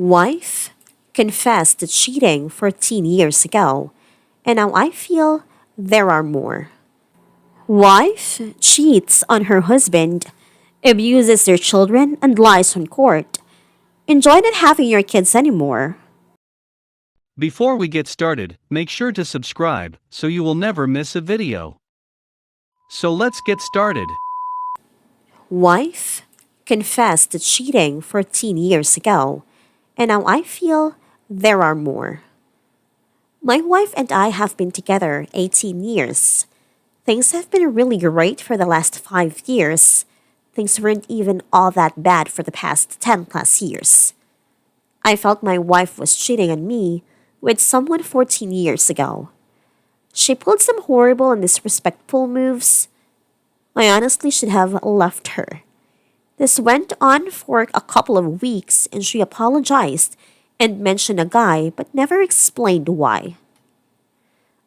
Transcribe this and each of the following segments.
Wife confessed to cheating 14 years ago, and now I feel there are more. Wife cheats on her husband, abuses their children, and lies on court. Enjoy not having your kids anymore. Before we get started, make sure to subscribe so you will never miss a video. So let's get started. Wife confessed to cheating 14 years ago, and now I feel there are more. My wife and I have been together 18 years. Things have been really great for the last 5 years. Things weren't even all that bad for the past 10 plus years. I felt my wife was cheating on me with someone 14 years ago. She pulled some horrible and disrespectful moves. I honestly should have left her. This went on for a couple of weeks and she apologized and mentioned a guy but never explained why.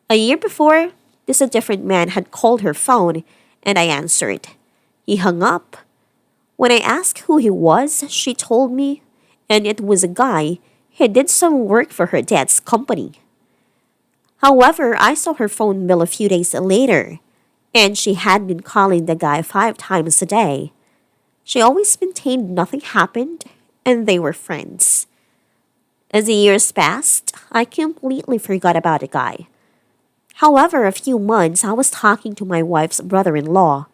A year before, a different man had called her phone and I answered. He hung up. When I asked who he was, she told me, and it was a guy who did some work for her dad's company. However, I saw her phone bill a few days later, and she had been calling the guy 5 times a day. She always maintained nothing happened, and they were friends. As the years passed, I completely forgot about the guy. However, a few months I was talking to my wife's brother-in-law.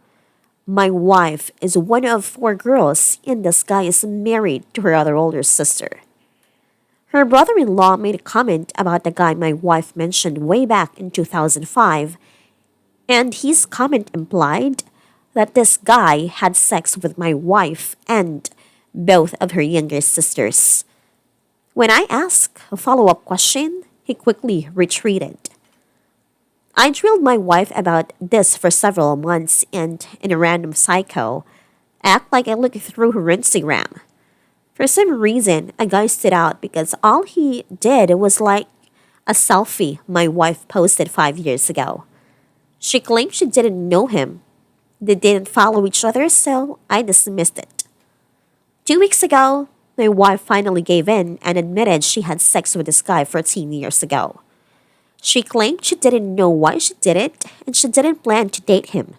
My wife is one of 4 girls, and this guy is married to her other older sister. Her brother-in-law made a comment about the guy my wife mentioned way back in 2005, and his comment implied that this guy had sex with my wife and both of her younger sisters. When I asked a follow-up question, he quickly retreated. I drilled my wife about this for several months and, in a random psycho, act like I looked through her Instagram. For some reason, a guy stood out because all he did was like a selfie my wife posted 5 years ago. She claimed she didn't know him. They didn't follow each other, so I dismissed it. 2 weeks ago, my wife finally gave in and admitted she had sex with this guy 14 years ago. She claimed she didn't know why she did it and she didn't plan to date him.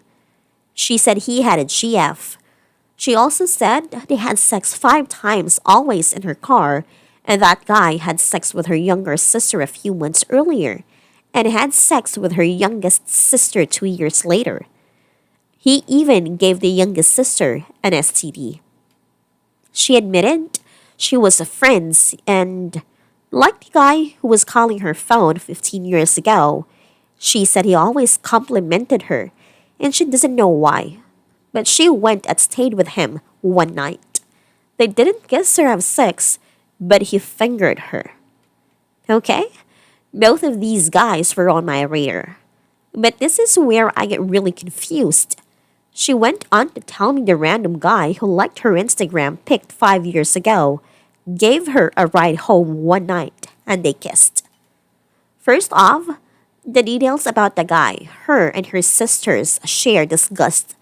She said he had a GF. She also said they had sex 5 times always in her car and that guy had sex with her younger sister a few months earlier and had sex with her youngest sister 2 years later. He even gave the youngest sister an STD. She admitted she was friends and, like the guy who was calling her phone 15 years ago, she said he always complimented her and she doesn't know why. But she went and stayed with him one night. They didn't kiss or have sex, but he fingered her. Okay? Both of these guys were on my radar. But this is where I get really confused. She went on to tell me the random guy who liked her Instagram pic 5 years ago gave her a ride home one night and they kissed. First off, the details about the guy her and her sisters share disgust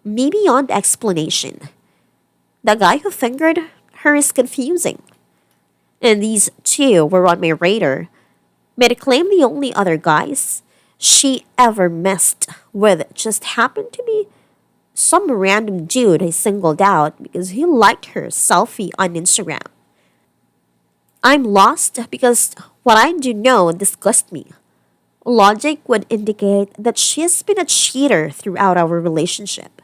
me beyond explanation. The guy who fingered her is confusing. And these two were on my radar, but I claim the only other guys she ever messed with just happened to be some random dude I singled out because he liked her selfie on Instagram. I'm lost because what I do know disgusts me. Logic would indicate that she's been a cheater throughout our relationship.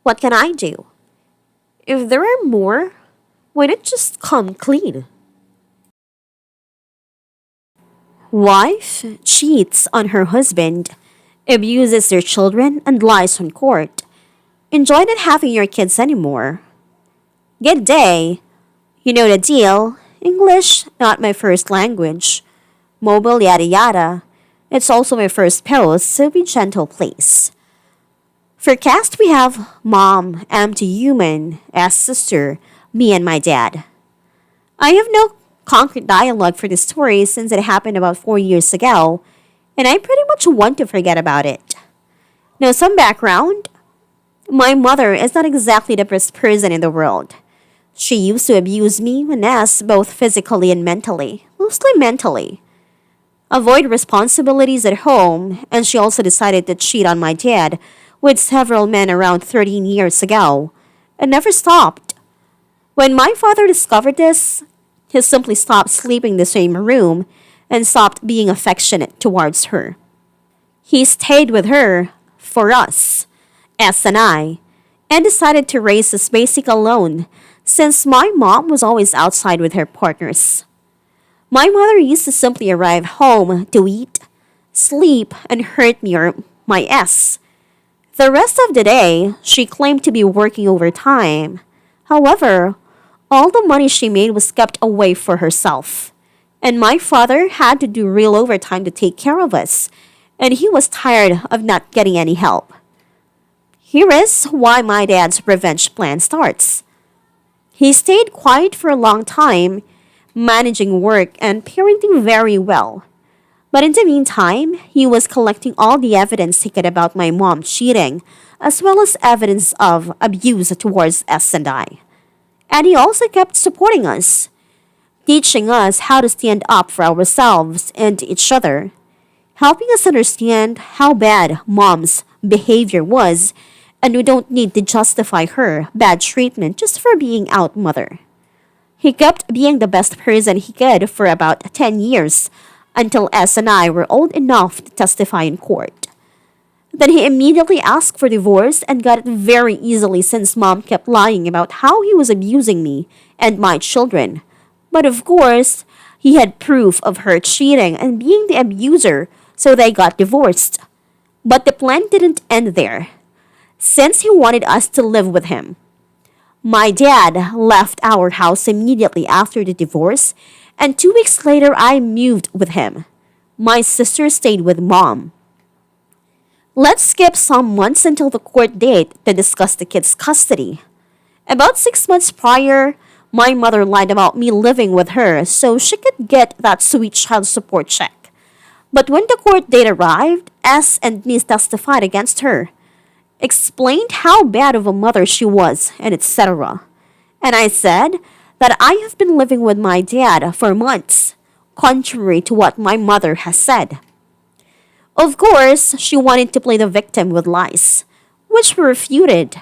What can I do? If there are more, why not just come clean? Wife cheats on her husband, abuses their children, and lies on court. Enjoy not having your kids anymore. Good day. You know the deal. English, not my first language. Mobile, yada yada. It's also my first post, so be gentle, please. For cast, we have Mom, empty human, as sister, me and my dad. I have no concrete dialogue for this story since it happened about 4 years ago, and I pretty much want to forget about it. Now, some background. My mother is not exactly the best person in the world. She used to abuse me and us both physically and mentally, mostly mentally. Avoid responsibilities at home, and she also decided to cheat on my dad with several men around 13 years ago, and never stopped. When my father discovered this, he simply stopped sleeping in the same room and stopped being affectionate towards her. He stayed with her for us, S and I, and decided to raise us basic alone since my mom was always outside with her partners. My mother used to simply arrive home to eat, sleep, and hurt me or my S. The rest of the day, she claimed to be working overtime. However, all the money she made was kept away for herself. And my father had to do real overtime to take care of us, and he was tired of not getting any help. Here is why my dad's revenge plan starts. He stayed quiet for a long time, managing work and parenting very well. But in the meantime, he was collecting all the evidence he could about my mom cheating, as well as evidence of abuse towards S and I. And he also kept supporting us, teaching us how to stand up for ourselves and each other, helping us understand how bad mom's behavior was, and we don't need to justify her bad treatment just for being out mother. He kept being the best person he could for about 10 years until S and I were old enough to testify in court. Then he immediately asked for divorce and got it very easily since mom kept lying about how he was abusing me and my children. But of course, he had proof of her cheating and being the abuser, so they got divorced. But the plan didn't end there, since he wanted us to live with him. My dad left our house immediately after the divorce, and 2 weeks later I moved with him. My sister stayed with mom. Let's skip some months until the court date to discuss the kids' custody. About 6 months prior, my mother lied about me living with her so she could get that sweet child support check. But when the court date arrived, S and me testified against her, explained how bad of a mother she was, and etc. And I said that I have been living with my dad for months, contrary to what my mother has said. Of course, she wanted to play the victim with lies, which were refuted.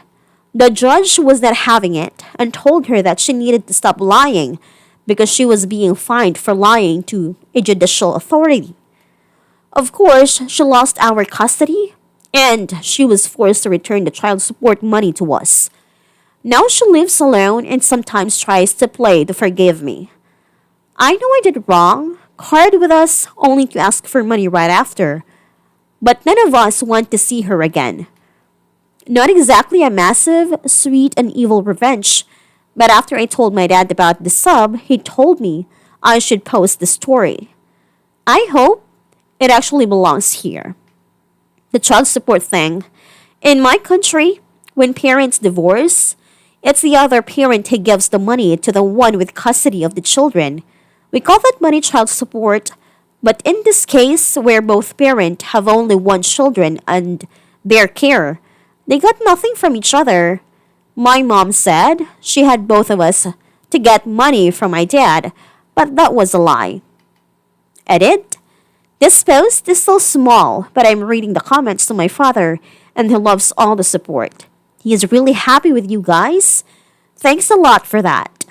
The judge was not having it and told her that she needed to stop lying because she was being fined for lying to a judicial authority. Of course, she lost our custody and she was forced to return the child support money to us. Now she lives alone and sometimes tries to play the forgive me. I know I did wrong, cried with us only to ask for money right after, but none of us want to see her again. Not exactly a massive, sweet, and evil revenge, but after I told my dad about the sub, he told me I should post the story. I hope it actually belongs here. The child support thing. In my country, when parents divorce, it's the other parent who gives the money to the one with custody of the children. We call that money child support, but in this case, where both parents have only one children and their care, they got nothing from each other. My mom said she had both of us to get money from my dad, but that was a lie. Edit. This post is still small, but I'm reading the comments to my father, and he loves all the support. He is really happy with you guys. Thanks a lot for that.